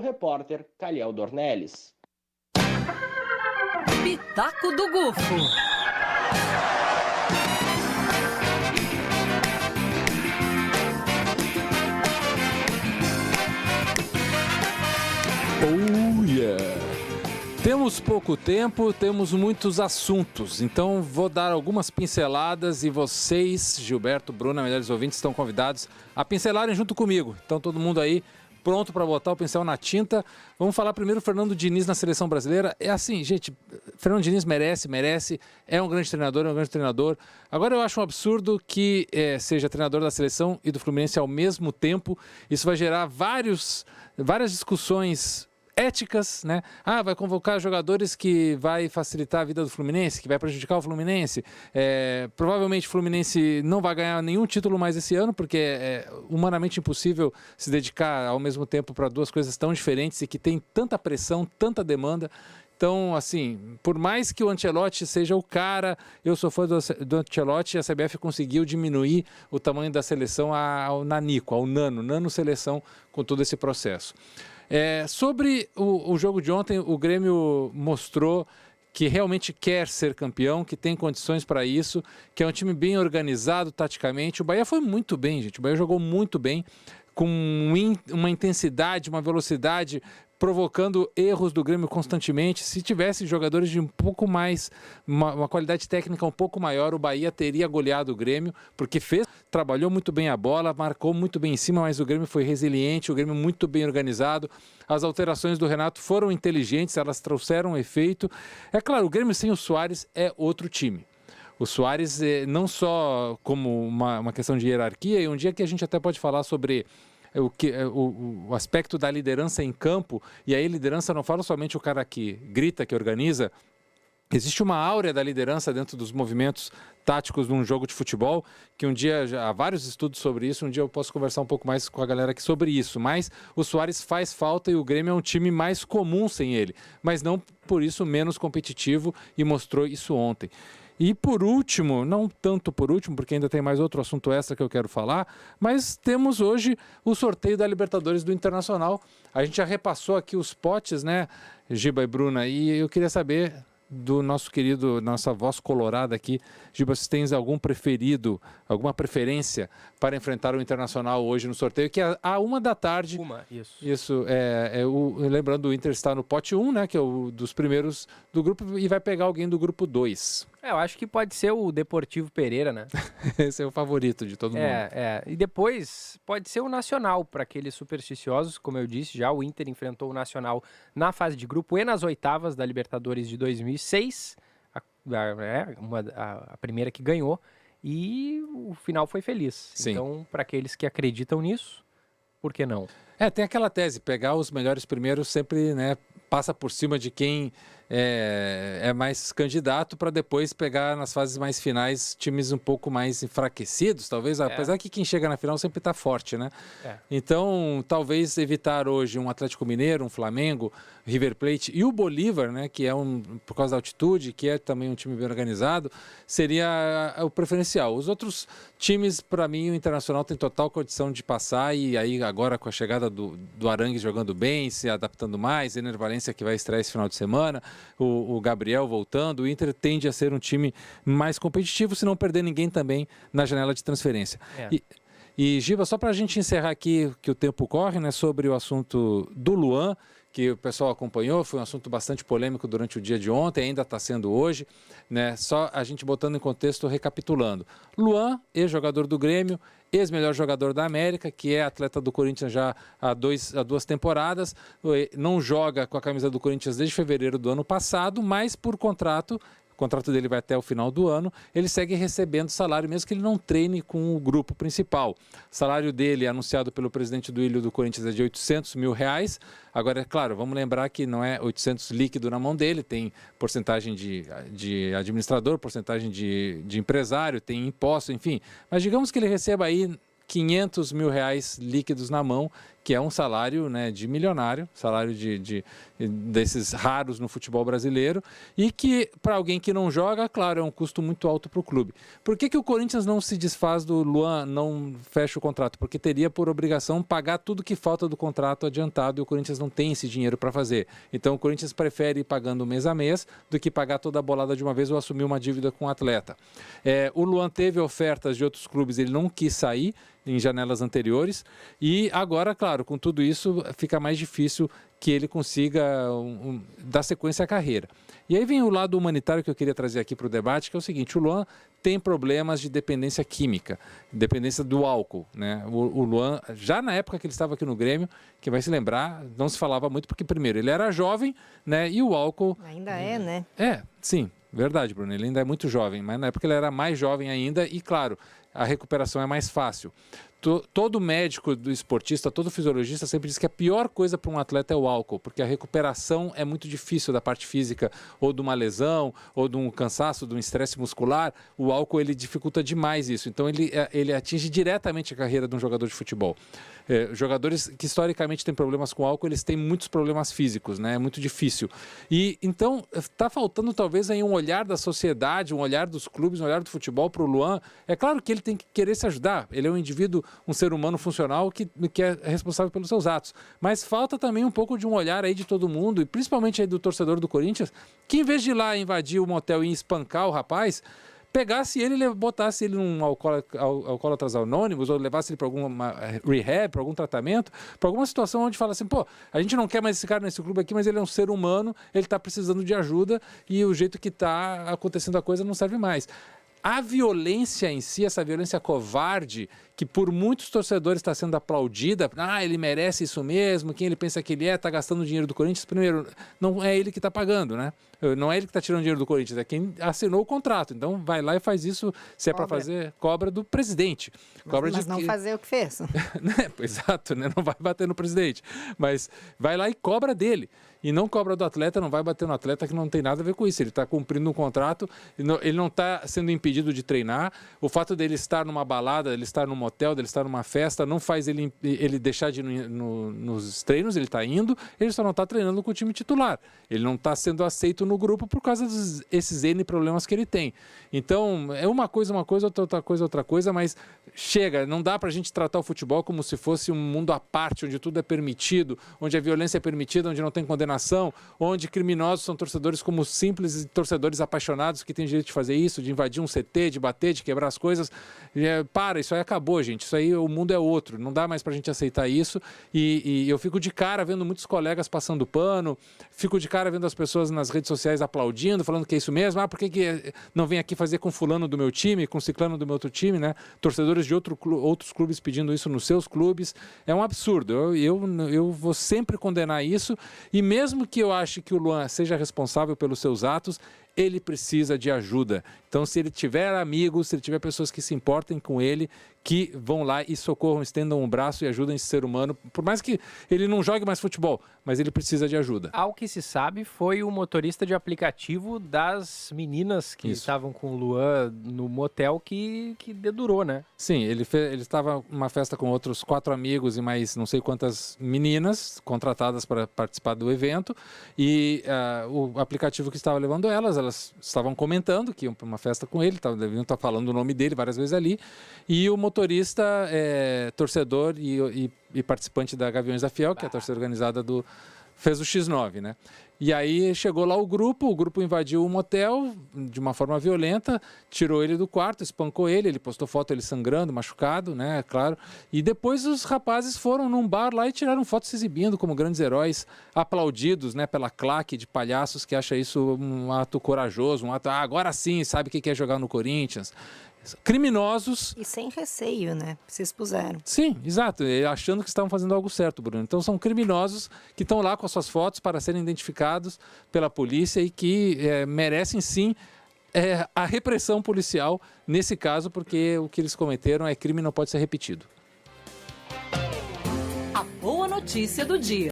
repórter Caliel Dornelles. Pitaco do Gufo. Oh yeah! Temos pouco tempo, temos muitos assuntos, então vou dar algumas pinceladas e vocês, Gilberto, Bruna, melhores ouvintes, estão convidados a pincelarem junto comigo. Então todo mundo aí pronto para botar o pincel na tinta. Vamos falar primeiro do Fernando Diniz na seleção brasileira. É assim, gente, Fernando Diniz merece, é um grande treinador. Agora eu acho um absurdo que seja treinador da seleção e do Fluminense ao mesmo tempo. Isso vai gerar várias discussões éticas, né? Vai convocar jogadores que vai facilitar a vida do Fluminense, que vai prejudicar o Fluminense. Provavelmente o Fluminense não vai ganhar nenhum título mais esse ano, porque é humanamente impossível se dedicar ao mesmo tempo para duas coisas tão diferentes e que tem tanta pressão, tanta demanda. Então, assim, por mais que o Ancelotti seja o cara, eu sou fã do Ancelotti, a CBF conseguiu diminuir o tamanho da seleção ao nanico, ao nano seleção com todo esse processo. Sobre o jogo de ontem, o Grêmio mostrou que realmente quer ser campeão, que tem condições para isso, que é um time bem organizado taticamente. O Bahia foi muito bem, gente. O Bahia jogou muito bem, com uma intensidade, uma velocidade, provocando erros do Grêmio constantemente. Se tivesse jogadores de um pouco mais, uma qualidade técnica um pouco maior, o Bahia teria goleado o Grêmio, porque trabalhou muito bem a bola, marcou muito bem em cima, mas o Grêmio foi resiliente, o Grêmio muito bem organizado. As alterações do Renato foram inteligentes, elas trouxeram efeito. É claro, o Grêmio sem o Soares é outro time. O Soares, não só como uma questão de hierarquia, e um dia que a gente até pode falar sobre o aspecto da liderança em campo, e aí liderança não fala somente o cara que grita, que organiza. Existe uma áurea da liderança dentro dos movimentos táticos de um jogo de futebol, que um dia, há vários estudos sobre isso, um dia eu posso conversar um pouco mais com a galera aqui sobre isso, mas o Soares faz falta e o Grêmio é um time mais comum sem ele, mas não por isso menos competitivo, e mostrou isso ontem. E por último, não tanto por último, porque ainda tem mais outro assunto extra que eu quero falar, mas temos hoje o sorteio da Libertadores do Internacional. A gente já repassou aqui os potes, né, Giba e Bruna, e eu queria saber do nossa voz colorada aqui, Giba, se tens algum preferido, alguma preferência para enfrentar o Internacional hoje no sorteio, que é à 13h. Isso, lembrando, o Inter está no pote 1, né, que é o dos primeiros do grupo, e vai pegar alguém do grupo 2. Eu acho que pode ser o Deportivo Pereira, né? Esse é o favorito de todo mundo. E depois pode ser o Nacional, para aqueles supersticiosos, como eu disse, já o Inter enfrentou o Nacional na fase de grupo e nas oitavas da Libertadores de 2006, a primeira que ganhou, e o final foi feliz. Sim. Então, para aqueles que acreditam nisso, por que não? Tem aquela tese, pegar os melhores primeiros sempre, né, passa por cima de quem é mais candidato, para depois pegar nas fases mais finais times um pouco mais enfraquecidos, talvez, apesar que quem chega na final sempre está forte, né? Então, talvez evitar hoje um Atlético Mineiro, um Flamengo, River Plate e o Bolívar, né, que é por causa da altitude, que é também um time bem organizado, seria o preferencial. Os outros times, para mim, o Internacional tem total condição de passar, e aí agora com a chegada do Arangues jogando bem, se adaptando mais, Ener Valencia que vai estrear esse final de semana, o Gabriel voltando, o Inter tende a ser um time mais competitivo, se não perder ninguém também na janela de transferência. E Giba, só para a gente encerrar aqui, que o tempo corre, né, sobre o assunto do Luan, que o pessoal acompanhou, foi um assunto bastante polêmico durante o dia de ontem, ainda está sendo hoje, né? Só a gente botando em contexto, recapitulando. Luan, ex-jogador do Grêmio, ex-melhor jogador da América, que é atleta do Corinthians já há duas temporadas, não joga com a camisa do Corinthians desde fevereiro do ano passado, mas por contrato contrato dele vai até o final do ano, ele segue recebendo salário, mesmo que ele não treine com o grupo principal. O salário dele, anunciado pelo presidente do Ilho do Corinthians, é de R$800 mil. Agora, é claro, vamos lembrar que não é 800 líquido na mão dele, tem porcentagem de administrador, porcentagem de empresário, tem imposto, enfim. Mas digamos que ele receba aí R$500 mil líquidos na mão, que é um salário, né, de milionário, salário desses raros no futebol brasileiro, e que, para alguém que não joga, claro, é um custo muito alto para o clube. Por que o Corinthians não se desfaz do Luan, não fecha o contrato? Porque teria por obrigação pagar tudo que falta do contrato adiantado, e o Corinthians não tem esse dinheiro para fazer. Então o Corinthians prefere ir pagando mês a mês do que pagar toda a bolada de uma vez ou assumir uma dívida com o atleta. O Luan teve ofertas de outros clubes, ele não quis sair em janelas anteriores, e agora, claro, com tudo isso fica mais difícil que ele consiga dar sequência à carreira. E aí vem o lado humanitário que eu queria trazer aqui para o debate, que é o seguinte: o Luan tem problemas de dependência química, dependência do álcool, né? O Luan, já na época que ele estava aqui no Grêmio, que vai se lembrar, não se falava muito, porque primeiro ele era jovem, né? E o álcool... Ainda é, né? Sim, verdade, Bruno, ele ainda é muito jovem, mas na época ele era mais jovem ainda e, claro, a recuperação é mais fácil. Todo médico do esportista, todo fisiologista sempre diz que a pior coisa para um atleta é o álcool, porque a recuperação é muito difícil da parte física, ou de uma lesão, ou de um cansaço, de um estresse muscular. O álcool, ele dificulta demais isso. Então, ele atinge diretamente a carreira de um jogador de futebol. Jogadores que historicamente têm problemas com álcool, eles têm muitos problemas físicos, né? É muito difícil. E então está faltando talvez aí um olhar da sociedade, um olhar dos clubes, um olhar do futebol para o Luan. É claro que ele tem que querer se ajudar. Ele é um indivíduo, um ser humano funcional que é responsável pelos seus atos. Mas falta também um pouco de um olhar aí de todo mundo, e principalmente aí do torcedor do Corinthians, que em vez de ir lá invadir o motel e espancar o rapaz, pegasse ele e botasse ele num alcoólatras anônimos, ou levasse ele para alguma rehab, para algum tratamento, para alguma situação onde fala assim: pô, a gente não quer mais esse cara nesse clube aqui, mas ele é um ser humano, ele está precisando de ajuda e o jeito que está acontecendo a coisa não serve mais. A violência em si, essa violência covarde, que por muitos torcedores está sendo aplaudida, ele merece isso mesmo, quem ele pensa que ele está gastando dinheiro do Corinthians, primeiro, não é ele que está pagando, né? Não é ele que está tirando dinheiro do Corinthians, é quem assinou o contrato. Então vai lá e faz isso, se é para fazer, cobra do presidente. Mas não fazer o que fez. Exato, né? Não vai bater no presidente, mas vai lá e cobra dele. E não cobra do atleta, não vai bater no atleta, que não tem nada a ver com isso. Ele está cumprindo um contrato, ele não está sendo impedido de treinar. O fato dele estar numa balada, ele estar num motel, dele estar numa festa, não faz ele deixar de ir nos treinos, ele está indo, ele só não está treinando com o time titular. Ele não está sendo aceito no grupo por causa desses N problemas que ele tem. Então, é uma coisa, outra coisa, mas chega, não dá para a gente tratar o futebol como se fosse um mundo à parte, onde tudo é permitido, onde a violência é permitida, onde não tem condenação, onde criminosos são torcedores como simples torcedores apaixonados que têm direito de fazer isso, de invadir um CT, de bater, de quebrar as coisas. Isso aí acabou, gente. Isso aí, o mundo é outro. Não dá mais pra gente aceitar isso. E eu fico de cara vendo muitos colegas passando pano, fico de cara vendo as pessoas nas redes sociais aplaudindo, falando que é isso mesmo. Por que não vem aqui fazer com fulano do meu time, com ciclano do meu outro time, né? Torcedores de outros clubes pedindo isso nos seus clubes. É um absurdo. Eu vou sempre condenar isso, e mesmo que eu ache que o Luan seja responsável pelos seus atos, ele precisa de ajuda. Então, se ele tiver amigos, se ele tiver pessoas que se importem com ele, que vão lá e socorram, estendam um braço e ajudem esse ser humano, por mais que ele não jogue mais futebol, mas ele precisa de ajuda. Ao que se sabe, foi o motorista de aplicativo das meninas que estavam com o Luan no motel que dedurou, né? Sim, ele estava numa festa com outros 4 amigos e mais não sei quantas meninas contratadas para participar do evento, e o aplicativo que estava levando elas estavam comentando que iam para uma festa com ele, deviam estar falando o nome dele várias vezes ali, e o motorista torcedor e participante da Gaviões da Fiel, que é a torcida organizada fez o X9, né? E aí chegou lá o grupo invadiu o motel de uma forma violenta, tirou ele do quarto, espancou ele postou foto ele sangrando, machucado, né, claro. E depois os rapazes foram num bar lá e tiraram fotos se exibindo como grandes heróis, aplaudidos, né, pela claque de palhaços que acha isso um ato corajoso, um ato, agora sim, sabe o que é jogar no Corinthians. Criminosos. E sem receio, né? Se expuseram. Sim, exato. Achando que estavam fazendo algo certo, Bruno. Então são criminosos que estão lá com as suas fotos para serem identificados pela polícia e que merecem sim a repressão policial nesse caso, porque o que eles cometeram é crime e não pode ser repetido. A boa notícia do dia.